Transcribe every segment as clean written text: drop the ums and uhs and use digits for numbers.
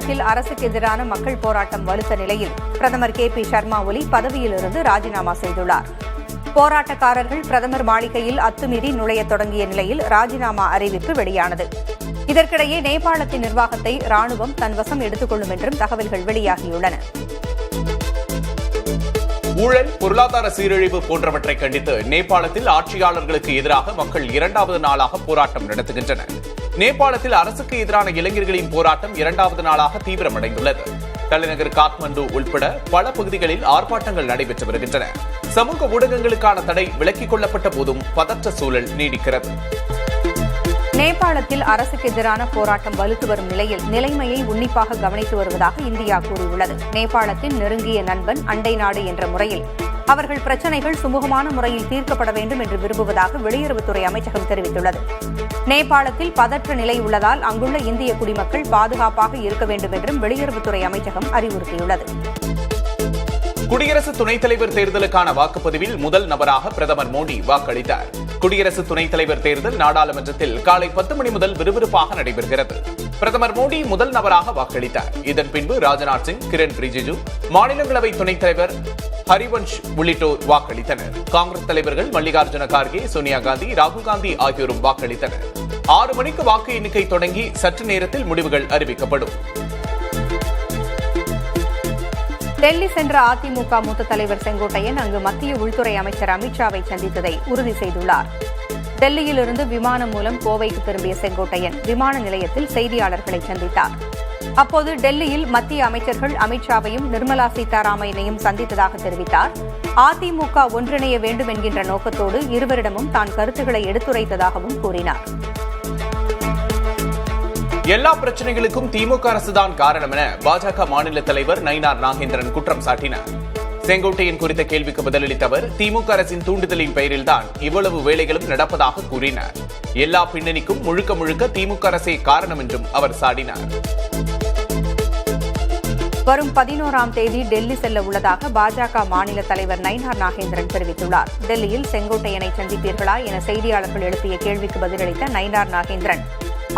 நேபாளத்தில் அரசுக்கு எதிரான மக்கள் போராட்டம் வலுத்த நிலையில் பிரதமர் KP சர்மா ஒலி பதவியிலிருந்து ராஜினாமா செய்துள்ளார். போராட்டக்காரர்கள் பிரதமர் மாளிகையில் அத்துமீறி நுழைய தொடங்கிய நிலையில் ராஜினாமா அறிவிப்பு வெளியானது. இதற்கிடையே நேபாளத்தின் நிர்வாகத்தை ராணுவம் தன்வசம் எடுத்துக் கொள்ளும் என்றும் தகவல்கள் வெளியாகியுள்ளன. ஊழல், பொருளாதார சீரழிவு போன்றவற்றை கண்டித்து நேபாளத்தில் ஆட்சியாளர்களுக்கு எதிராக மக்கள் 2வது நாளாக போராட்டம் நடத்துகின்றனர். நேபாளத்தில் அரசுக்கு எதிரான இளைஞர்களின் போராட்டம் 2வது நாளாக தீவிரமடைந்துள்ளது. தலைநகர் காத்மண்டு உள்பட பல பகுதிகளில் ஆர்ப்பாட்டங்கள் நடைபெற்று வருகின்றன. சமூக ஊடகங்களுக்கான தடை விலக்கிக் கொள்ளப்பட்ட போதும் பதற்ற சூழல் நீடிக்கிறது. நேபாளத்தில் அரசுக்கு எதிரான போராட்டம் வலுத்து வரும் நிலையில் நிலைமையை உன்னிப்பாக கவனித்து வருவதாக இந்தியா கூறியுள்ளது. நேபாளத்தின் நெருங்கிய நண்பன், அண்டை நாடு என்ற முறையில் அவர்கள் பிரச்சினைகள் சுமூகமான முறையில் தீர்க்கப்பட வேண்டும் என்று விரும்புவதாக வெளியுறவுத்துறை அமைச்சகம் தெரிவித்துள்ளது. நேபாளத்தில் பதற்ற நிலை உள்ளதால் அங்குள்ள இந்திய குடிமக்கள் பாதுகாப்பாக இருக்க வேண்டும் என்றும் வெளியுறவுத்துறை அமைச்சகம் அறிவுறுத்தியுள்ளது. குடியரசு துணைத் தலைவர் தேர்தலுக்கான வாக்குப்பதிவில் முதல் நபராக பிரதமர் மோடி வாக்களித்தார். குடியரசு துணைத் தலைவர் தேர்தல் நாடாளுமன்றத்தில் காலை 10 மணி முதல் விறுவிறுப்பாக நடைபெறுகிறது. பிரதமர் மோடி முதல் நபராக வாக்களித்தார். இதன் பின்பு ராஜ்நாத் சிங், கிரண் ரிஜிஜு, மாநிலங்களவை துணைத் தலைவர் ஹரிவன்ஷ் உள்ளிட்டோர் வாக்களித்தனர். காங்கிரஸ் தலைவர்கள் மல்லிகார்ஜுன கார்கே, சோனியா காந்தி, ராகுல் காந்தி ஆகியோரும் வாக்களித்தனர். 6 மணிக்கு வாக்கு எண்ணிக்கை தொடங்கி சற்று நேரத்தில் முடிவுகள் அறிவிக்கப்படும். டெல்லி சென்ற அதிமுக மூத்த தலைவர் செங்கோட்டையன் அங்கு மத்திய உள்துறை அமைச்சர் அமித்ஷாவை சந்தித்ததை உறுதி செய்துள்ளார். டெல்லியிலிருந்து விமானம் மூலம் கோவைக்கு திரும்பிய செங்கோட்டையன் விமான நிலையத்தில் செய்தியாளர்களை சந்தித்தார். அப்போது டெல்லியில் மத்திய அமைச்சர்கள் அமித்ஷாவையும் நிர்மலா சீதாராமனையும் சந்தித்ததாக தெரிவித்தார். அதிமுக ஒன்றிணைய வேண்டும் என்கின்ற நோக்கத்தோடு இருவரிடமும் தான் கருத்துக்களை எடுத்துரைத்ததாகவும் கூறினார். எல்லா பிரச்சனைகளுக்கும் திமுக அரசுதான் காரணம் என பாஜக மாநில தலைவர் நயினார் நாகேந்திரன் குற்றம் சாட்டினார். செங்கோட்டையன் குறித்த கேள்விக்கு பதிலளித்த அவர், திமுக அரசின் தூண்டுதலின் பெயரில்தான் இவ்வளவு வேலைகளும் நடப்பதாக கூறினார். எல்லா பின்னணிக்கும் முழுக்க முழுக்க திமுக அரசே காரணம் என்றும் அவர் சாடினார். வரும் 11ஆம் தேதி டெல்லி செல்ல உள்ளதாக பாஜக மாநில தலைவர் நயினார் நாகேந்திரன் தெரிவித்துள்ளார். டெல்லியில் செங்கோட்டையனை சந்திப்பீர்களா என செய்தியாளர்கள் எழுப்பிய கேள்விக்கு பதிலளித்த நயினார் நாகேந்திரன்,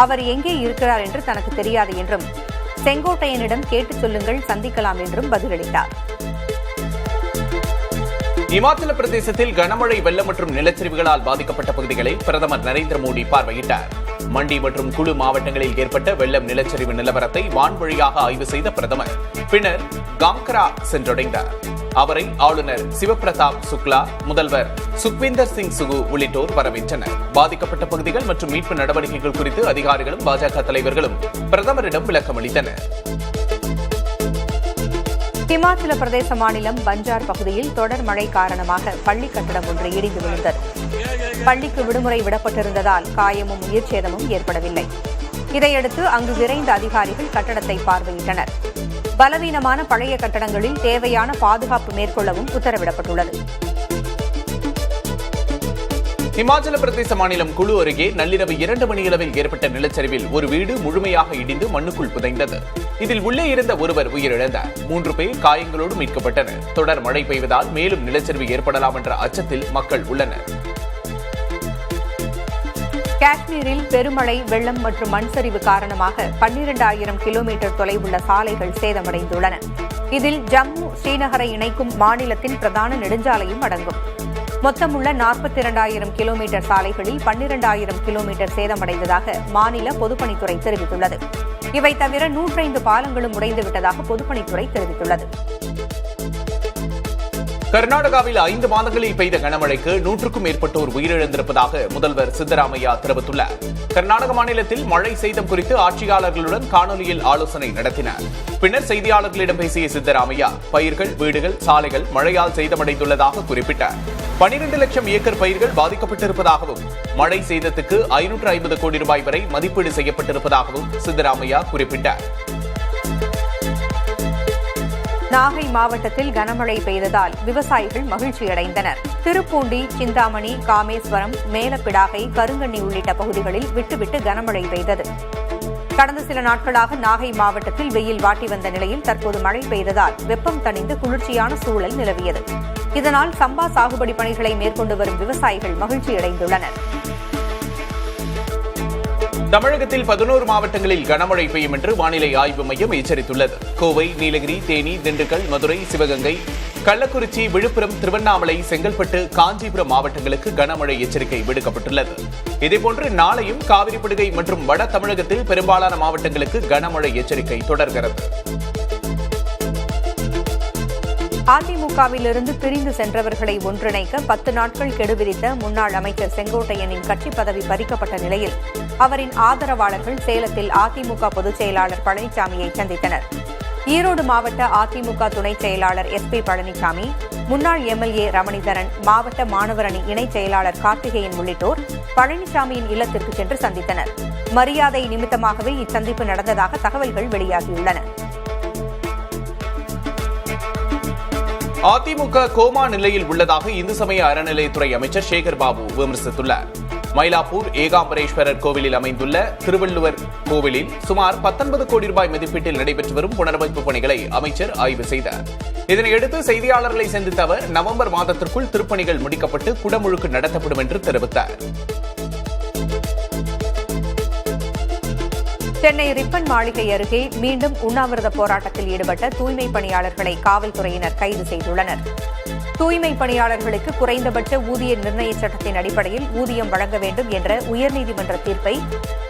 அவர் எங்கே இருக்கிறார் என்று தனக்கு தெரியாது என்றும், செங்கோட்டையனிடம் கேட்டுச் சொல்லுங்கள், சந்திக்கலாம் என்றும் பதிலளித்தார். இமாச்சல பிரதேசத்தில் கனமழை, வெள்ளம் மற்றும் நிலச்சரிவுகளால் பாதிக்கப்பட்ட பகுதிகளை பிரதமர் நரேந்திர மோடி பார்வையிட்டார். மண்டி மற்றும் குழு மாவட்டங்களில் ஏற்பட்ட வெள்ளம், நிலச்சரிவு நிலவரத்தை வான்வழியாக ஆய்வு செய்த பிரதமர் பின்னர் காம்கரா சென்றடைந்தார். அவரை ஆளுநர் சிவபிரதாப் சுக்லா, முதல்வர் சுக்விந்தர் சிங் சுகு உள்ளிட்டோர் வரவேற்றனர். பாதிக்கப்பட்ட பகுதிகள் மற்றும் மீட்பு நடவடிக்கைகள் குறித்து அதிகாரிகளும் பாஜக தலைவர்களும் பிரதமரிடம் விளக்கம் அளித்தனர். இமாச்சல பிரதேச மாநிலம் பஞ்சார் பகுதியில் தொடர் மழை காரணமாக பள்ளி கட்டடம் ஒன்று இடிந்து விழுந்தது. பள்ளிக்கு விடுமுறை விடப்பட்டிருந்ததால் காயமும் உயிர் சேதமும் ஏற்படவில்லை. இதையடுத்து அங்கு விரைந்த அதிகாரிகள் கட்டடத்தை பார்வையிட்டனர். பலவீனமான பழைய கட்டடங்களில் தேவையான பாதுகாப்பு மேற்கொள்ளவும் உத்தரவிடப்பட்டுள்ளது. இமாச்சல பிரதேச மாநிலம் குழு அருகே நள்ளிரவு 2 மணியளவில் ஏற்பட்ட நிலச்சரிவில் ஒரு வீடு முழுமையாக இடிந்து மண்ணுக்குள் புதைந்தது. இதில் உள்ளே இருந்த ஒருவர் உயிரிழந்தார். 3 பேர் காயங்களோடு மீட்கப்பட்டனர். தொடர் மழை பெய்வதால் மேலும் நிலச்சரிவு ஏற்படலாம் என்ற அச்சத்தில் மக்கள் உள்ளனர். காஷ்மீரில் பெருமழை, வெள்ளம் மற்றும் மண் சரிவு காரணமாக 12,000 கிலோமீட்டர் தொலைவுள்ள சாலைகள் சேதமடைந்துள்ளன. இதில் ஜம்மு, ஸ்ரீநகரை இணைக்கும் மாநிலத்தின் பிரதான நெடுஞ்சாலையும் அடங்கும். மொத்தமுள்ள 42,000 கிலோமீட்டர் சாலைகளில் 12,000 கிலோமீட்டர் சேதமடைந்ததாக மாநில பொதுப்பணித்துறை தெரிவித்துள்ளது. இவை தவிர 105 பாலங்களும் உடைந்துவிட்டதாக பொதுப்பணித்துறை தெரிவித்துள்ளது. கர்நாடகாவில் 5 மாதங்களில் பெய்த கனமழைக்கு 100க்கும் மேற்பட்டோர் உயிரிழந்திருப்பதாக முதல்வர் சித்தராமையா தெரிவித்துள்ளார். கர்நாடக மாநிலத்தில் மழை சேதம் குறித்து ஆட்சியாளர்களுடன் காணொலியில் ஆலோசனை நடத்தினார். பின்னர் செய்தியாளர்களிடம் பேசிய சித்தராமையா, பயிர்கள், வீடுகள், சாலைகள் மழையால் சேதமடைந்துள்ளதாக குறிப்பிட்டார். 12 லட்சம் ஏக்கர் பயிர்கள் பாதிக்கப்பட்டிருப்பதாகவும், மழை சேதத்துக்கு 550 கோடி ரூபாய் வரை மதிப்பீடு செய்யப்பட்டிருப்பதாகவும் சித்தராமையா குறிப்பிட்டார். நாகை மாவட்டத்தில் கனமழை பெய்ததால் விவசாயிகள் மகிழ்ச்சியடைந்தனர். திருப்பூண்டி, சிந்தாமணி, காமேஸ்வரம், மேலப்பிடாகை, கருங்கண்ணி உள்ளிட்ட பகுதிகளில் விட்டுவிட்டு கனமழை பெய்தது. கடந்த சில நாட்களாக நாகை மாவட்டத்தில் வெயில் வாட்டி வந்த நிலையில் தற்போது மழை பெய்ததால் வெப்பம் தணிந்து குளிர்ச்சியான சூழல் நிலவியது. இதனால் சம்பா சாகுபடி பணிகளை மேற்கொண்டு வரும் விவசாயிகள் மகிழ்ச்சியடைந்துள்ளனர். தமிழகத்தில் 11 மாவட்டங்களில் கனமழை பெய்யும் என்று வானிலை ஆய்வு மையம் எச்சரித்துள்ளது. கோவை, நீலகிரி, தேனி, திண்டுக்கல், மதுரை, சிவகங்கை, கள்ளக்குறிச்சி, விழுப்புரம், திருவண்ணாமலை, செங்கல்பட்டு, காஞ்சிபுரம் மாவட்டங்களுக்கு கனமழை எச்சரிக்கை விடுக்கப்பட்டுள்ளது. இதேபோன்று நாளையும் காவிரிப்படுகை மற்றும் வட தமிழகத்தில் பெரும்பாலான மாவட்டங்களுக்கு கனமழை எச்சரிக்கை தொடர்கிறது. அதிமுகவிலிருந்து பிரிந்து சென்றவர்களை ஒன்றிணைக்க 10 நாட்கள் கெடு விதித்த முன்னாள் அமைச்சர் செங்கோட்டையனின் கட்சி பதவி பறிக்கப்பட்ட நிலையில் அவரின் ஆதரவாளர்கள் சேலத்தில் அதிமுக பொதுச் செயலாளர் பழனிசாமியை சந்தித்தனர். ஈரோடு மாவட்ட அதிமுக துணைச் செயலாளர் SP பழனிசாமி, முன்னாள் MLA ரமணிதரன், மாவட்ட மாணவர் அணி இணைச் செயலாளர் கார்த்திகேயன் உள்ளிட்டோர் பழனிசாமியின் இல்லத்திற்கு சென்று சந்தித்தனர். மரியாதை நிமித்தமாகவே இச்சந்திப்பு நடந்ததாக தகவல்கள் வெளியாகியுள்ளன. அதிமுக கோமா நிலையில் உள்ளதாக இந்து சமய அறநிலையத்துறை அமைச்சர் சேகர் பாபு விமர்சித்துள்ளார். மயிலாப்பூர் ஏகாம்பரேஸ்வரர் கோவிலில் அமைந்துள்ள திருவள்ளுவர் கோவிலில் சுமார் 19 கோடி ரூபாய் மதிப்பீட்டில் நடைபெற்று வரும் புனரமைப்பு பணிகளை அமைச்சர் ஆய்வு செய்தார். இதனையடுத்து செய்தியாளர்களை சந்தித்த அவர் நவம்பர் மாதத்திற்குள் திருப்பணிகள் முடிக்கப்பட்டு குடமுழுக்கு நடத்தப்படும் என்று தெரிவித்தார். சென்னை ரிப்பன் மாளிகை அருகே மீண்டும் உண்ணாவிரத போராட்டத்தில் ஈடுபட்ட தூய்மை பணியாளர்களை காவல்துறையினர் கைது செய்துள்ளனர். தூய்மை பணியாளர்களுக்கு குறைந்தபட்ச ஊதிய நிர்ணய சட்டத்தின் அடிப்படையில் ஊதியம் வழங்க வேண்டும் என்ற உயர்நீதிமன்ற தீர்ப்பை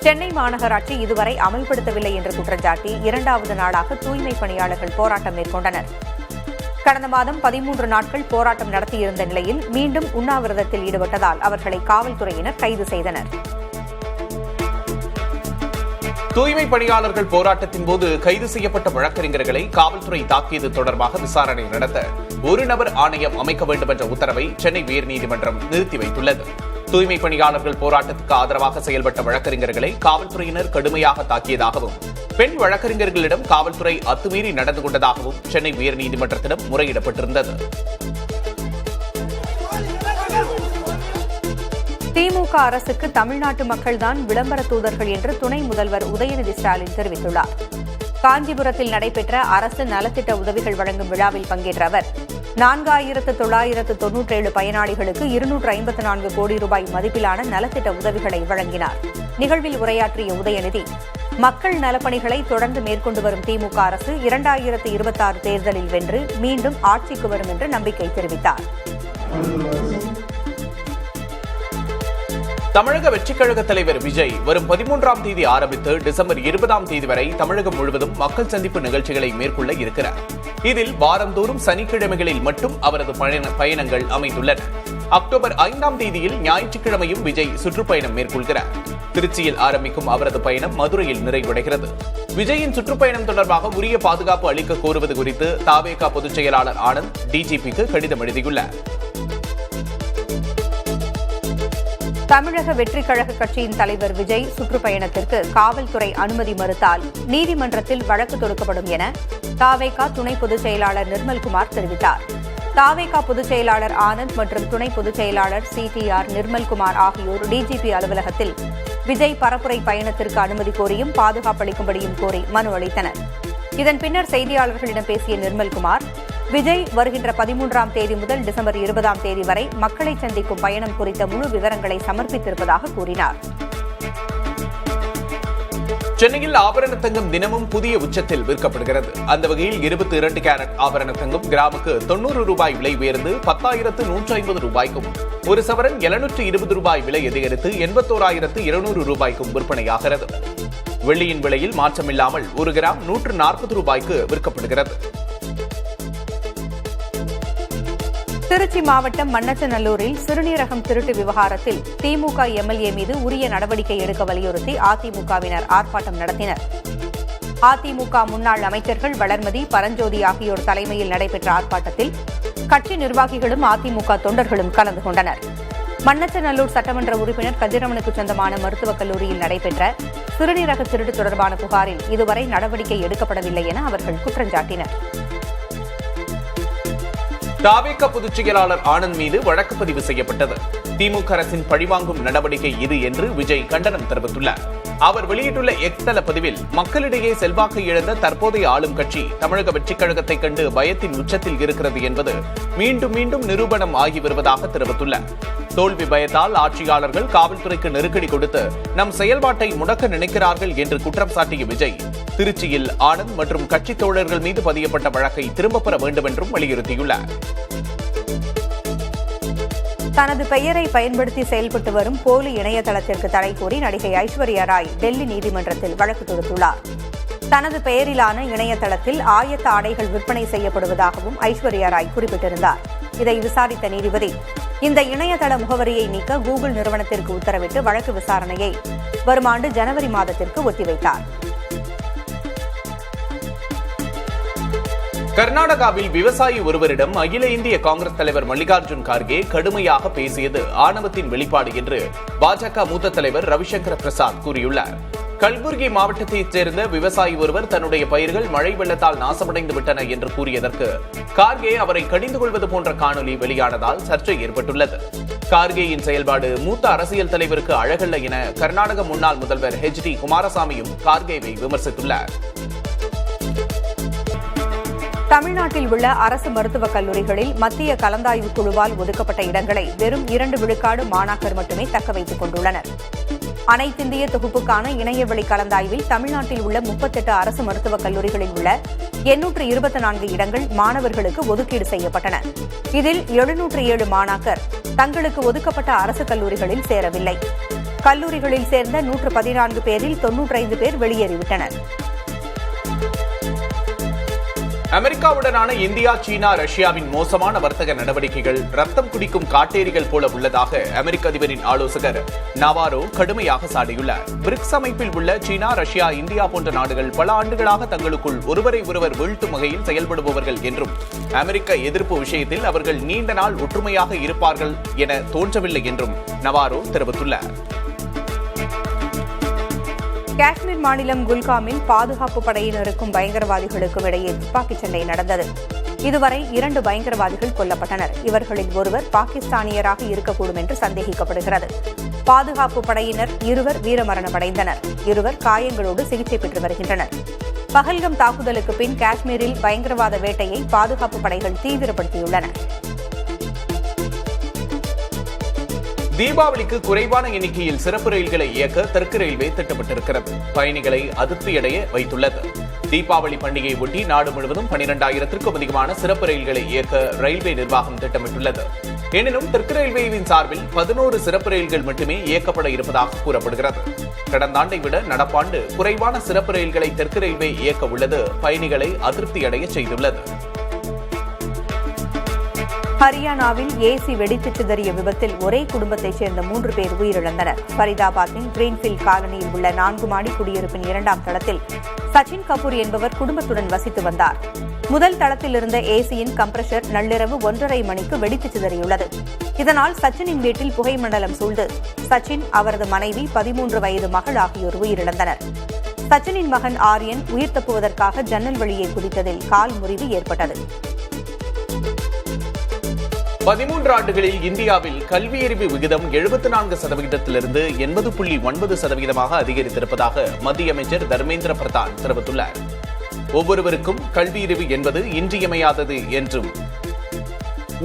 சென்னை மாநகராட்சி இதுவரை அமல்படுத்தவில்லை என்று குற்றச்சாட்டி 2வது நாளாக தூய்மை பணியாளர்கள் போராட்டம் மேற்கொண்டனர். கடந்த மாதம் 13 நாட்கள் போராட்டம் நடத்தியிருந்த நிலையில் மீண்டும் உண்ணாவிரதத்தில் ஈடுபட்டதால் அவர்களை காவல்துறையினர் கைது செய்தனர். தூய்மை பணியாளர்கள் போராட்டத்தின் போது கைது செய்யப்பட்ட வழக்கறிஞர்களை காவல்துறை தாக்கியது தொடர்பாக விசாரணை நடத்த ஒரு நபர் ஆணையம் அமைக்க வேண்டும் என்ற உத்தரவை சென்னை உயர்நீதிமன்றம் நிறுத்தி வைத்துள்ளது. தூய்மை பணியாளர்கள் போராட்டத்துக்கு ஆதரவாக செயல்பட்ட வழக்கறிஞர்களை காவல்துறையினர் கடுமையாக தாக்கியதாகவும் பெண் வழக்கறிஞர்களிடம் காவல்துறை அத்துமீறி நடந்து கொண்டதாகவும் சென்னை உயர்நீதிமன்றத்திடம் முறையிடப்பட்டிருந்தது. திமுக அரசுக்கு தமிழ்நாட்டு மக்கள்தான் விளம்பர தூதர்கள் என்று துணை முதல்வர் உதயநிதி ஸ்டாலின் தெரிவித்துள்ளார். காஞ்சிபுரத்தில் நடைபெற்ற அரசு நலத்திட்ட உதவிகள் வழங்கும் விழாவில் பங்கேற்ற அவர் 4997 பயனாளிகளுக்கு 254 கோடி ரூபாய் மதிப்பிலான நலத்திட்ட உதவிகளை வழங்கினார். நிகழ்வில் உரையாற்றிய உதயநிதி, மக்கள் நலப்பணிகளை தொடர்ந்து மேற்கொண்டு வரும் திமுக அரசு 2026 தேர்தலில் வென்று மீண்டும் ஆட்சிக்கு வரும் என்று நம்பிக்கை தெரிவித்தார். தமிழக வெற்றிக் கழக தலைவர் விஜய் வரும் 13ஆம் தேதி ஆரம்பித்து டிசம்பர் 20ஆம் தேதி வரை தமிழகம் முழுவதும் மக்கள் சந்திப்பு நிகழ்ச்சிகளை மேற்கொள்ள இருக்கிறார். இதில் வாரந்தோறும் சனிக்கிழமைகளில் மட்டும் அவரது பயணங்கள் அமைந்துள்ளன. அக்டோபர் 5ஆம் தேதியில் ஞாயிற்றுக்கிழமையும் விஜய் சுற்றுப்பயணம் மேற்கொள்கிறார். திருச்சியில் ஆரம்பிக்கும் அவரது பயணம் மதுரையில் நிறைவடைகிறது. விஜயின் சுற்றுப்பயணம் தொடர்பாக உரிய பாதுகாப்பு அளிக்க கோருவது குறித்து தவேக பொதுச் செயலாளர் ஆனந்த் டிஜிபிக்கு கடிதம் எழுதியுள்ளார். தமிழக வெற்றிக் கழக கட்சியின் தலைவர் விஜய் சுற்றுப்பயணத்திற்கு காவல்துறை அனுமதி மறுத்தால் நீதிமன்றத்தில் வழக்கு தொடுக்கப்படும் என தவேக துணை பொதுச் செயலாளர் நிர்மல்குமார் தெரிவித்தார். தவேக பொதுச் செயலாளர் ஆனந்த் மற்றும் துணை பொதுச் செயலாளர் CTR நிர்மல்குமார் ஆகியோர் டிஜிபி அலுவலகத்தில் விஜய் பரப்புரை பயணத்திற்கு அனுமதி கோரியும் பாதுகாப்பு அளிக்கும்படியும் கோரி மனு அளித்தனர். இதன் பின்னர் செய்தியாளர்களிடம் பேசிய நிர்மல்குமார், விஜய் வருகின்ற 13ஆம் தேதி முதல் டிசம்பர் 20ஆம் தேதி வரை மக்களை சந்திக்கும் பயணம் குறித்த முழு விவரங்களை சமர்ப்பித்திருப்பதாக கூறினார். சென்னையில் ஆபரண தங்கம் தினமும் புதிய உச்சத்தில் விற்கப்படுகிறது. அந்த வகையில் 22 கேரட் ஆபரண தங்கம் கிராமுக்கு 90 ரூபாய் விலை உயர்ந்து 10,150 ரூபாய்க்கும், ஒரு சவரன் 720 ரூபாய் விலை அதிகரித்து 81,200 ரூபாய்க்கும் விற்பனையாகிறது. வெள்ளியின் விலையில் மாற்றமில்லாமல் 1 கிராம் 140 ரூபாய்க்கு விற்கப்படுகிறது. திருச்சி மாவட்டம் மண்ணச்சநல்லூரில் சிறுநீரகம் திருட்டு விவகாரத்தில் திமுக MLA மீது உரிய நடவடிக்கை எடுக்க வலியுறுத்தி அதிமுகவினர் ஆர்ப்பாட்டம் நடத்தினர். அதிமுக முன்னாள் அமைச்சர்கள் வளர்மதி, பரஞ்சோதி ஆகியோர் தலைமையில் நடைபெற்ற ஆர்ப்பாட்டத்தில் கட்சி நிர்வாகிகளும் அதிமுக தொண்டர்களும் கலந்து கொண்டனர். மண்ணச்சநல்லூர் சட்டமன்ற உறுப்பினர் கதிரவனுக்கு சொந்தமான மருத்துவக் கல்லூரியில் நடைபெற்ற சிறுநீரக திருட்டு தொடர்பான புகாரில் இதுவரை நடவடிக்கை எடுக்கப்படவில்லை என அவர்கள் குற்றஞ்சாட்டினர். தாவேக பொதுச் செயலாளர் ஆனந்த் மீது வழக்கு பதிவு செய்யப்பட்டது. திமுக அரசின் பழிவாங்கும் நடவடிக்கை இது என்று விஜய் கண்டனம் தெரிவித்துள்ளார். அவர் வெளியிட்டுள்ள எக்ஸ் தள பதிவில், மக்களிடையே செல்வாக்கு இழந்த தற்போதைய ஆளும் கட்சி தமிழக வெற்றிக் கழகத்தை கண்டு பயத்தின் உச்சத்தில் இருக்கிறது என்பது மீண்டும் மீண்டும் நிரூபணம் ஆகி வருவதாக தெரிவித்துள்ளார். தோல்வி பயத்தால் ஆட்சியாளர்கள் காவல்துறைக்கு நெருக்கடி கொடுத்து நம் செயல்பாட்டை முடக்க நினைக்கிறார்கள் என்று குற்றம் சாட்டிய விஜய், திருச்சியில் ஆனந்த் மற்றும் கட்சி தோழர்கள் மீது பதியப்பட்ட வழக்கை திரும்பப் பெற வேண்டும் என்றும் வலியுறுத்தியுள்ளார். தனது பெயரை பயன்படுத்தி செயல்பட்டு வரும் போலி இணையதளத்திற்கு தடை கோரி நடிகை ஐஸ்வர்யா ராய் டெல்லி நீதிமன்றத்தில் வழக்கு தொடுத்துள்ளார். தனது பெயரிலான இணையதளத்தில் ஆயத்த ஆடைகள் விற்பனை செய்யப்படுவதாகவும் ஐஸ்வர்யா ராய் குறிப்பிட்டிருந்தார். இதை விசாரித்த நீதிபதி, இந்த இணையதள முகவரியை நீக்க கூகுள் நிறுவனத்திற்கு உத்தரவிட்டு வழக்கு விசாரணையை வரும் ஆண்டு ஜனவரி மாதத்திற்கு ஒத்திவைத்தார். கர்நாடகாவில் விவசாயி ஒருவரிடம் அகில இந்திய காங்கிரஸ் தலைவர் மல்லிகார்ஜுன் கார்கே கடுமையாக பேசியது ஆணவத்தின் வெளிப்பாடு என்று பாஜக மூத்த தலைவர் ரவிசங்கர் பிரசாத் கூறியுள்ளார். கல்புர்கி மாவட்டத்தைச் சேர்ந்த விவசாயி ஒருவர் தன்னுடைய பயிர்கள் மழை வெள்ளத்தால் நாசமடைந்து விட்டன என்று கூறியதற்கு கார்கே அவரை கடிந்து கொள்வது போன்ற காணொலி வெளியானதால் சர்ச்சை ஏற்பட்டுள்ளது. கார்கேயின் செயல்பாடு மூத்த அரசியல் தலைவருக்கு அழகல்ல என கர்நாடக முன்னாள் முதல்வர் HD குமாரசாமியும் கார்கேவை விமர்சித்துள்ளார். தமிழ்நாட்டில் உள்ள அரசு மருத்துவக் கல்லூரிகளில் மத்திய கலந்தாய்வு குழுவால் ஒதுக்கப்பட்ட இடங்களை வெறும் 2 விழுக்காடு மாணாக்கர் மட்டுமே தக்க வைத்துக் கொண்டுள்ளனர். அனைத்திந்திய தொகுப்புக்கான இணையவழி கலந்தாய்வில் தமிழ்நாட்டில் உள்ள 38 அரசு மருத்துவக் கல்லூரிகளில் உள்ள 824 இடங்கள் மாணவர்களுக்கு ஒதுக்கீடு செய்யப்பட்டன. இதில் 707 மாணாக்கர் தங்களுக்கு ஒதுக்கப்பட்ட அரசு கல்லூரிகளில் சேரவில்லை. கல்லூரிகளில் சேர்ந்த 114 பேரில் 95 பேர் வெளியேறிவிட்டனர். அமெரிக்காவுடனான இந்தியா, சீனா, ரஷ்யாவின் மோசமான வர்த்தக நடவடிக்கைகள் ரத்தம் குடிக்கும் காட்டேரிகள் போல உள்ளதாக அமெரிக்க அதிபரின் ஆலோசகர் நவாரோ கடுமையாக சாடியுள்ளார். பிரிக்ஸ் அமைப்பில் உள்ள சீனா, ரஷ்யா, இந்தியா போன்ற நாடுகள் பல ஆண்டுகளாக தங்களுக்குள் ஒருவரை ஒருவர் வீழ்த்தும் வகையில் செயல்படுபவர்கள் என்றும் அமெரிக்க எதிர்ப்பு விஷயத்தில் அவர்கள் நீண்ட நாள் ஒற்றுமையாக இருப்பார்கள் என தோன்றவில்லை என்றும் நவாரோ தெரிவித்துள்ளார். காஷ்மீர் மாநிலம் குல்காமில் பாதுகாப்பு படையினருக்கும் பயங்கரவாதிகளுக்கும் இடையே துப்பாக்கிச் சண்டை நடந்தது. இதுவரை 2 பயங்கரவாதிகள் கொல்லப்பட்டனர். இவர்களில் ஒருவர் பாகிஸ்தானியராக இருக்கக்கூடும் என்று சந்தேகிக்கப்படுகிறது. பாதுகாப்பு படையினர் 2 வீரமரணமடைந்தனர். 2 காயங்களோடு சிகிச்சை பெற்று வருகின்றனர். பஹல்கம் தாக்குதலுக்கு பின் காஷ்மீரில் பயங்கரவாத வேட்டையை பாதுகாப்பு படைகள் தீவிரப்படுத்தியுள்ளன. தீபாவளிக்கு குறைவான எண்ணிக்கையில் சிறப்பு ரயில்களை இயக்க தெற்கு ரயில்வே திட்டமிட்டிருக்கிறது. பயணிகளை அதிருப்தியடைய வைத்துள்ளது. தீபாவளி பண்டிகையை ஒட்டி நாடு முழுவதும் 12,000க்கும் அதிகமான சிறப்பு ரயில்களை இயக்க ரயில்வே நிர்வாகம் திட்டமிட்டுள்ளது. எனினும் தெற்கு ரயில்வேயின் சார்பில் 11 சிறப்பு ரயில்கள் மட்டுமே இயக்கப்பட இருப்பதாக கூறப்படுகிறது. கடந்த ஆண்டை விட நடப்பாண்டு குறைவான சிறப்பு ரயில்களை தெற்கு ரயில்வே இயக்க உள்ளது பயணிகளை அதிருப்தியடைய செய்துள்ளது. ஹரியானாவில் ஏசி வெடித்து சிதறிய விபத்தில் ஒரே குடும்பத்தைச் சேர்ந்த 3 பேர் உயிரிழந்தனர். ஃபரிதாபாத்தின் கிரீன்ஃபீல்ட் காலனியில் உள்ள 4 மாடி குடியிருப்பின் 2ஆம் தளத்தில் சச்சின் கபூர் என்பவர் குடும்பத்துடன் வசித்து வந்தார். முதல் தளத்தில் இருந்த ஏசியின் கம்ப்ரஷர் நள்ளிரவு 1:30 மணிக்கு வெடித்து சிதறியுள்ளது. இதனால் சச்சினின் வீட்டில் புகை மண்டலம் சூழ்ந்து சச்சின், அவரது மனைவி, 13 வயது மகள் ஆகியோர் உயிரிழந்தனர். சச்சினின் மகன் ஆரியன் உயிர் தப்புவதற்காக ஜன்னல் வழியே குதித்ததில் கால் முறிவு ஏற்பட்டது. 13 ஆண்டுகளில் இந்தியாவில் கல்வியறிவு விகிதம் 74%லிருந்து 80.9% அதிகரித்திருப்பதாக மத்திய அமைச்சர் தர்மேந்திர பிரதான் தெரிவித்துள்ளார். ஒவ்வொருவருக்கும் கல்வியறிவு என்பது இன்றியமையாதது என்றும்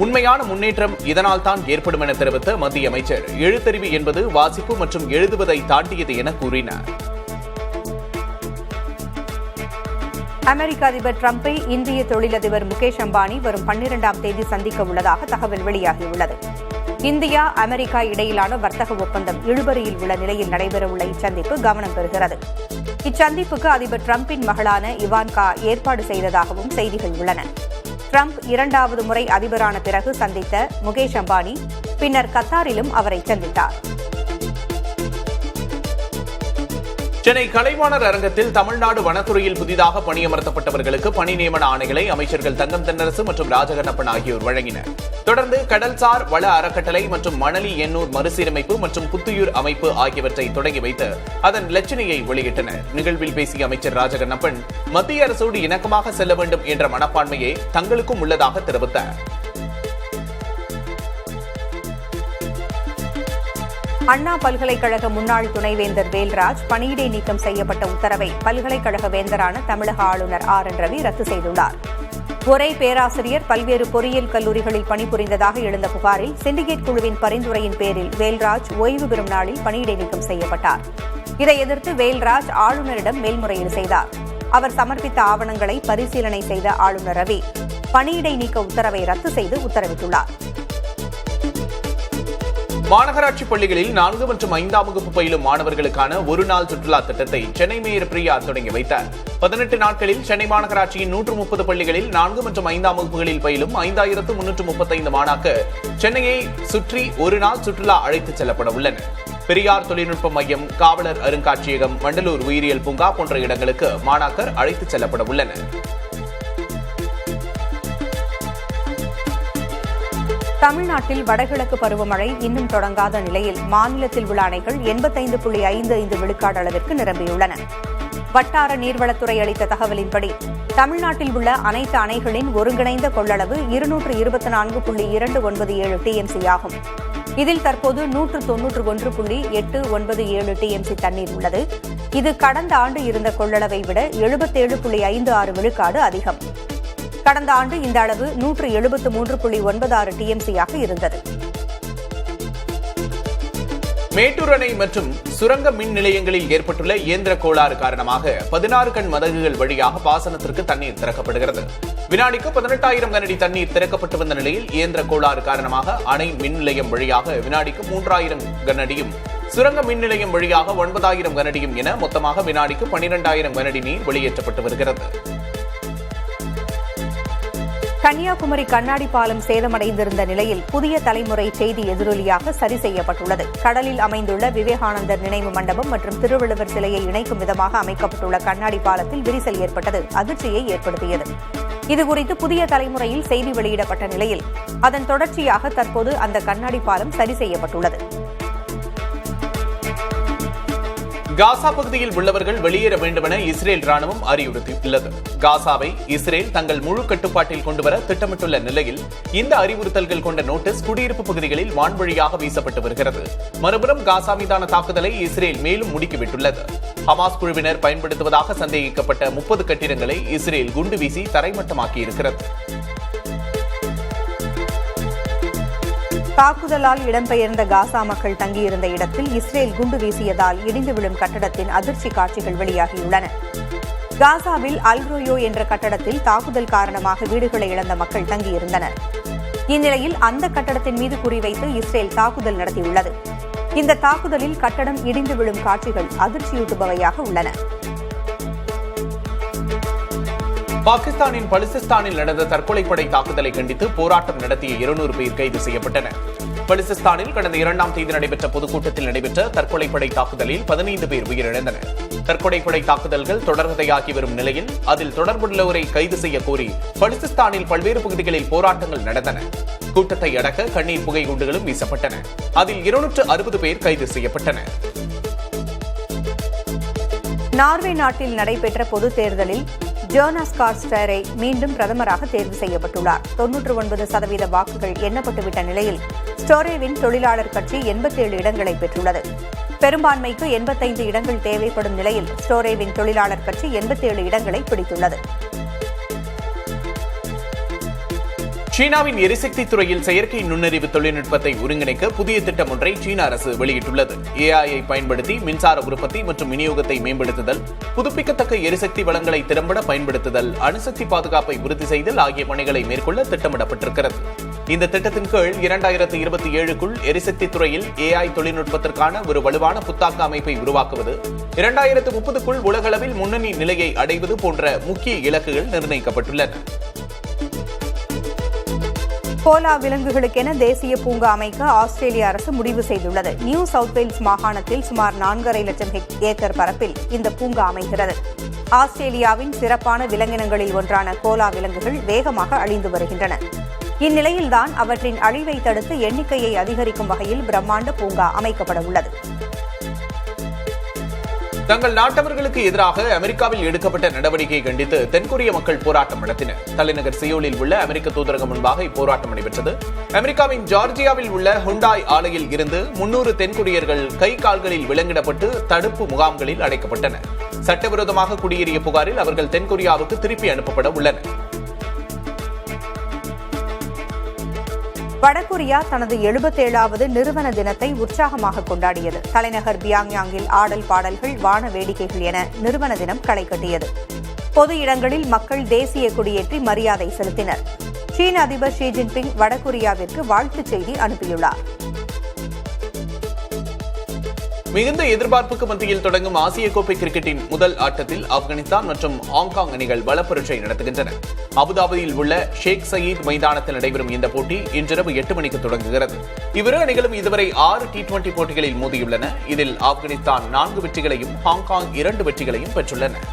உண்மையான முன்னேற்றம் இதனால் தான் ஏற்படும் என தெரிவித்த மத்திய அமைச்சர், எழுத்தறிவு என்பது வாசிப்பு மற்றும் எழுதுவதை தாண்டியது என கூறினார். அமெரிக்க அதிபர் டிரம்பை இந்திய தொழிலதிபர் முகேஷ் அம்பானி வரும் 12ஆம் தேதி சந்திக்க உள்ளதாக தகவல் வெளியாகியுள்ளது. இந்தியா, அமெரிக்கா இடையிலான வர்த்தக ஒப்பந்தம் இழுபறியில் உள்ள நிலையில் நடைபெறவுள்ள இச்சந்திப்பு கவனம் பெறுகிறது. இச்சந்திப்புக்கு அதிபர் டிரம்பின் மகளான இவான்கா ஏற்பாடு செய்ததாகவும் செய்திகள் உள்ளன. டிரம்ப் 2வது முறை அதிபரான பிறகு சந்தித்த முகேஷ் அம்பானி பின்னர் கத்தாரிலும் அவரை சந்தித்தார். சென்னை கலைவாணர் அரங்கத்தில் தமிழ்நாடு வனத்துறையில் புதிதாக பணியமர்த்தப்பட்டவர்களுக்கு பணி நியமன ஆணைகளை அமைச்சர்கள் தங்கம் தென்னரசு மற்றும் ராஜகண்ணப்பன் ஆகியோர் வழங்கினர். தொடர்ந்து கடல்சார் வள அறக்கட்டளை மற்றும் மணலி எண்ணூர் மறுசீரமைப்பு மற்றும் புத்துயிர் அமைப்பு ஆகியவற்றை தொடங்கி வைத்து அதன் இலச்சினையை வெளியிட்டனர். நிகழ்வில் பேசிய அமைச்சர் ராஜகண்ணப்பன், மத்திய அரசோடு இணக்கமாக செல்ல வேண்டும் என்ற மனப்பான்மையே தங்களுக்கும் உள்ளதாக தெரிவித்தார். அண்ணா பல்கலைக்கழக முன்னாள் துணைவேந்தர் வேல்ராஜ் பணியிடை நீக்கம் செய்யப்பட்ட உத்தரவை பல்கலைக்கழக வேந்தரான தமிழக ஆளுநர் ஆர் என் ரவி ரத்து செய்துள்ளார். ஒரே பேராசிரியர் பல்வேறு பொறியியல் கல்லூரிகளில் பணிபுரிந்ததாக எழுந்த புகாரில் சிண்டிகேட் குழுவின் பரிந்துரையின் பேரில் வேல்ராஜ் ஓய்வு பெறும் நாளில் பணியிடை நீக்கம் செய்யப்பட்டார். இதை எதிர்த்து வேல்ராஜ் ஆளுநரிடம் மேல்முறையீடு செய்தார். அவர் சமர்ப்பித்த ஆவணங்களை பரிசீலனை செய்த ஆளுநர் ரவி பணியிடை நீக்க உத்தரவை ரத்து செய்து உத்தரவிட்டுள்ளார். மாநகராட்சி பள்ளிகளில் 4 மற்றும் 5ஆம் வகுப்பு பயிலும் மாணவர்களுக்கான ஒரு நாள் சுற்றுலா திட்டத்தை சென்னை மேயர் பிரியா தொடங்கி வைத்தார். 18 நாட்களில் சென்னை மாநகராட்சியின் 130 பள்ளிகளில் 4 மற்றும் 5ஆம் வகுப்புகளில் பயிலும் 5335 மாணாக்கர் சென்னையை சுற்றி ஒரு நாள் சுற்றுலா அழைத்துச் செல்லப்பட உள்ளனர். பெரியார் தொழில்நுட்ப மையம், காவலர் அருங்காட்சியகம், வண்டலூர் உயிரியல் பூங்கா போன்ற இடங்களுக்கு மாணாக்கர் அழைத்துச் செல்லப்பட உள்ளனர். தமிழ்நாட்டில் வடகிழக்கு பருவமழை இன்னும் தொடங்காத நிலையில் மாநிலத்தில் உள்ள அணைகள் 85.55 விழுக்காடு அளவிற்கு நிரம்பியுள்ளன. வட்டார நீர்வளத்துறை அளித்த தகவலின்படி தமிழ்நாட்டில் உள்ள அனைத்து அணைகளின் ஒருங்கிணைந்த கொள்ளளவு 224.297 டிஎம்சி ஆகும். இதில் தற்போது 191.897 டிஎம்சி தண்ணீர் உள்ளது. இது கடந்த ஆண்டு இருந்த கொள்ளளவை விட 77.56 விழுக்காடு அதிகம். கடந்த ஆண்டு இந்த அளவு 173.96 டிஎம்சியாக இருந்தது. மேட்டூர் அணை மற்றும் சுரங்க மின் நிலையங்களில் ஏற்பட்டுள்ள இயந்திர கோளாறு காரணமாக 16 கண் மதகுகள் வழியாக பாசனத்திற்கு தண்ணீர் திறக்கப்படுகிறது. வினாடிக்கு 18,000 கனஅடி தண்ணீர் திறக்கப்பட்டு வந்த நிலையில் இயந்திர கோளாறு காரணமாக அணை மின் நிலையம் வழியாக வினாடிக்கு 3,000 கனஅடியும், சுரங்க மின் நிலையம் வழியாக 9,000 கனஅடியும் என மொத்தமாக வினாடிக்கு 12,000 கனஅடி நீர் வெளியேற்றப்பட்டு வருகிறது. கன்னியாகுமரி கண்ணாடி பாலம் சேதமடைந்திருந்த நிலையில் புதிய தலைமுறை செய்தி எதிரொலியாக சரி செய்யப்பட்டுள்ளது. கடலில் அமைந்துள்ள விவேகானந்தர் நினைவு மண்டபம் மற்றும் திருவள்ளுவர் சிலையை இணைக்கும் விதமாக அமைக்கப்பட்டுள்ள கண்ணாடி பாலத்தில் விரிசல் ஏற்பட்டது அதிர்ச்சியை ஏற்படுத்தியது. இதுகுறித்து புதிய தலைமுறையில் செய்தி வெளியிடப்பட்ட நிலையில் அதன் தொடர்ச்சியாக தற்போது அந்த கண்ணாடி பாலம் சரி செய்யப்பட்டுள்ளது. காசா பகுதியில் உள்ளவர்கள் வெளியேற வேண்டுமென இஸ்ரேல் ராணுவம் அறிவுறுத்தியுள்ளது. காசாவை இஸ்ரேல் தங்கள் முழு கட்டுப்பாட்டில் கொண்டுவர திட்டமிட்டுள்ள நிலையில் இந்த அறிவுறுத்தல்கள் கொண்ட நோட்டீஸ் குடியிருப்பு பகுதிகளில் வான்வழியாக வீசப்பட்டு வருகிறது. மறுபுறம் காசா மீதான தாக்குதலை இஸ்ரேல் மேலும் முடுக்கிவிட்டுள்ளது. ஹமாஸ் குழுவினர் பயன்படுத்துவதாக சந்தேகிக்கப்பட்ட 30 கட்டிடங்களை இஸ்ரேல் குண்டு வீசி தரைமட்டமாக்கியிருக்கிறது. தாக்குதலால் இடம்பெயர்ந்த காசா மக்கள் தங்கியிருந்த இடத்தில் இஸ்ரேல் குண்டு வீசியதால் இடிந்து விழும் கட்டடத்தின் அதிர்ச்சி காட்சிகள் வெளியாகியுள்ளன. காசாவில் அல்ரோயோ என்ற கட்டடத்தில் தாக்குதல் காரணமாக வீடுகளை இழந்த மக்கள் தங்கியிருந்தனர். இந்நிலையில் அந்த கட்டடத்தின் மீது குறிவைத்து இஸ்ரேல் தாக்குதல் நடத்தியுள்ளது. இந்த தாக்குதலில் கட்டடம் இடிந்து விழும் காட்சிகள் அதிர்ச்சியூட்டுபவையாக உள்ளன. பாகிஸ்தானின் பலுசிஸ்தானில் நடந்த தற்கொலைப்படை தாக்குதலை கண்டித்து போராட்டம் நடத்திய 200 பேர் கைது செய்யப்பட்டனர். பலுசிஸ்தானில் கடந்த 2ஆம் தேதி நடைபெற்ற பொதுக்கூட்டத்தில் நடைபெற்ற தற்கொலைப்படை தாக்குதலில் 15 பேர் உயிரிழந்தனர். தற்கொலைப்படை தாக்குதல்கள் தொடர்கதையாகி வரும் நிலையில் அதில் தொடர்புள்ளவரை கைது செய்ய கோரி பலுசிஸ்தானில் பல்வேறு பகுதிகளில் போராட்டங்கள் நடந்தன. கூட்டத்தை அடக்க கண்ணீர் புகை குண்டுகளும் வீசப்பட்டன. அதில் 260 பேர் கைது செய்யப்பட்டனர். நார்வே நாட்டில் நடைபெற்ற பொதுத் தேர்தலில் ஜோனாஸ் கார் ஸ்டேரை மீண்டும் பிரதமராக தேர்வு செய்யப்பட்டுள்ளார். 99% வாக்குகள் எண்ணப்பட்டுவிட்ட நிலையில் ஸ்டோரேவின் தொழிலாளர் கட்சி 87 இடங்களை பெற்றுள்ளது. பெரும்பான்மைக்கு 85 இடங்கள் தேவைப்படும் நிலையில் ஸ்டோரேவின் தொழிலாளர் கட்சி 87 இடங்களை பிடித்துள்ளது. சீனாவின் எரிசக்தி துறையில் செயற்கை நுண்ணறிவு தொழில்நுட்பத்தை ஒருங்கிணைக்க புதிய திட்டம் ஒன்றை சீன அரசு வெளியிட்டுள்ளது. ஏஐயை பயன்படுத்தி மின்சார உற்பத்தி மற்றும் விநியோகத்தை மேம்படுத்துதல், புதுப்பிக்கத்தக்க எரிசக்தி வளங்களை திறம்பட பயன்படுத்துதல், அணுசக்தி பாதுகாப்பை உறுதி செய்தல் ஆகிய பணிகளை மேற்கொள்ள திட்டமிடப்பட்டிருக்கிறது. இந்த திட்டத்தின் கீழ் 2027க்குள் எரிசக்தி துறையில் ஏஐ தொழில்நுட்பத்திற்கான ஒரு வலுவான புத்தாக்க அமைப்பை உருவாக்குவது, 2030க்குள் உலகளவில் முன்னணி நிலையை அடைவது போன்ற முக்கிய இலக்குகள் நிர்ணயிக்கப்பட்டுள்ளன. கோலா விலங்குகளுக்கென தேசிய பூங்கா அமைக்க ஆஸ்திரேலிய அரசு முடிவு செய்துள்ளது. நியூ சவுத் வேல்ஸ் மாகாணத்தில் சுமார் 4.5 லட்சம் ஏக்கர் பரப்பில் இந்த பூங்கா அமைகிறது. ஆஸ்திரேலியாவின் சிறப்பான விலங்கினங்களில் ஒன்றான கோலா விலங்குகள் வேகமாக அழிந்து வருகின்றன. இந்நிலையில்தான் அவற்றின் அழிவை தடுத்து எண்ணிக்கையை அதிகரிக்கும் வகையில் பிரம்மாண்ட பூங்கா அமைக்கப்பட உள்ளது. தங்கள் நாட்டவர்களுக்கு எதிராக அமெரிக்காவில் எடுக்கப்பட்ட நடவடிக்கையை கண்டித்து தென்கொரிய மக்கள் போராட்டம் நடத்தினர். தலைநகர் சியோலில் உள்ள அமெரிக்க தூதரகம் முன்பாக இப்போராட்டம் நடைபெற்றது. அமெரிக்காவின் ஜார்ஜியாவில் உள்ள ஹுண்டாய் ஆலையில் இருந்து 300 தென்கொரியர்கள் கை கால்களில் விலங்கிடப்பட்டு தடுப்பு முகாம்களில் அடைக்கப்பட்டனர். சட்டவிரோதமாக குடியேறிய புகாரில் அவர்கள் தென்கொரியாவுக்கு திருப்பி அனுப்பப்பட உள்ளனர். வடகொரியா தனது 77வது நிறுவன தினத்தை உற்சாகமாக கொண்டாடியது. தலைநகர் பியாங்யாங்கில் ஆடல் பாடல்கள், வான வேடிக்கைகள் என நிறுவன தினம் களை கட்டியது. பொது இடங்களில் மக்கள் தேசிய கொடியேற்றி மரியாதை செலுத்தினர். சீன அதிபர் ஷி ஜின்பிங் வடகொரியாவிற்கு வாழ்த்துச் செய்தி அனுப்பியுள்ளார். மிகுந்த எதிர்பார்ப்புக்கு மத்தியில் தொடங்கும் ஆசிய கோப்பை கிரிக்கெட்டின் முதல் ஆட்டத்தில் ஆப்கானிஸ்தான் மற்றும் ஹாங்காங் அணிகள் பலப்பரீட்சை நடத்துகின்றன. அபுதாபியில் உள்ள ஷேக் சயீத் மைதானத்தில் நடைபெறும் இந்த போட்டி இன்றிரவு 8 மணிக்கு தொடங்குகிறது. இவ்விரு அணிகளும் இதுவரை 6 T20 போட்டிகளில் மோதியுள்ளன. இதில் ஆப்கானிஸ்தான் 4 வெற்றிகளையும் ஹாங்காங் 2 வெற்றிகளையும் பெற்றுள்ளன.